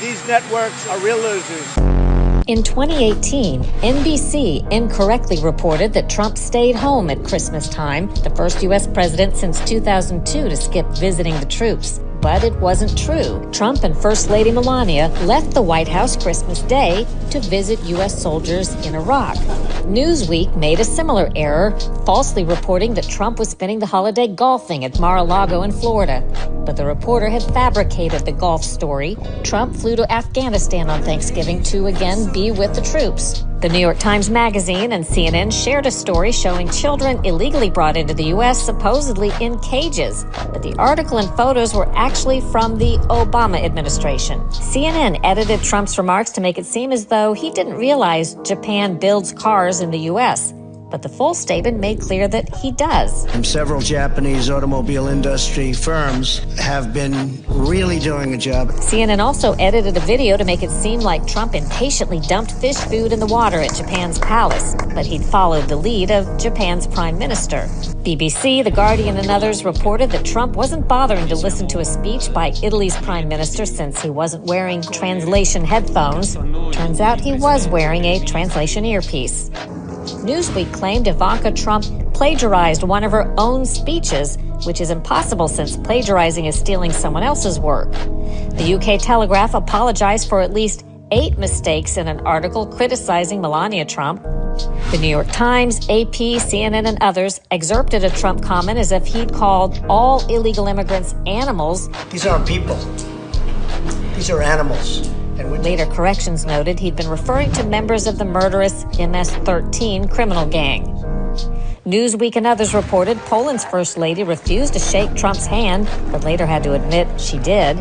These networks are real losers. In 2018, NBC incorrectly reported that Trump stayed home at Christmas time, the first U.S. president since 2002 to skip visiting the troops. But it wasn't true. Trump and First Lady Melania left the White House Christmas Day to visit U.S. soldiers in Iraq. Newsweek made a similar error, falsely reporting that Trump was spending the holiday golfing at Mar-a-Lago in Florida. But the reporter had fabricated the golf story. Trump flew to Afghanistan on Thanksgiving to again be with the troops. The New York Times Magazine and CNN shared a story showing children illegally brought into the U.S. supposedly in cages. But the article and photos were actually from the Obama administration. CNN edited Trump's remarks to make it seem as though he didn't realize Japan builds cars in the U.S., but the full statement made clear that he does. Several Japanese automobile industry firms have been really doing a job. CNN also edited a video to make it seem like Trump impatiently dumped fish food in the water at Japan's palace, but he'd followed the lead of Japan's prime minister. BBC, The Guardian, and others reported that Trump wasn't bothering to listen to a speech by Italy's prime minister since he wasn't wearing translation headphones. Turns out he was wearing a translation earpiece. Newsweek claimed Ivanka Trump plagiarized one of her own speeches, which is impossible since plagiarizing is stealing someone else's work. The UK Telegraph apologized for at least 8 mistakes in an article criticizing Melania Trump. The New York Times, AP, CNN, and others excerpted a Trump comment as if he'd called all illegal immigrants animals. These aren't people. These are animals. Later corrections noted he'd been referring to members of the murderous MS-13 criminal gang. Newsweek and others reported Poland's First Lady refused to shake Trump's hand, but later had to admit she did.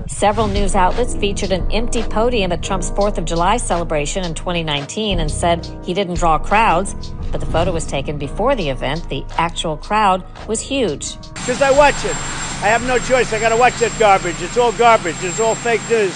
Several news outlets featured an empty podium at Trump's 4th of July celebration in 2019 and said he didn't draw crowds, but the photo was taken before the event. The actual crowd was huge. Because I watch it. I have no choice. I got to watch that garbage. It's all garbage. It's all fake news.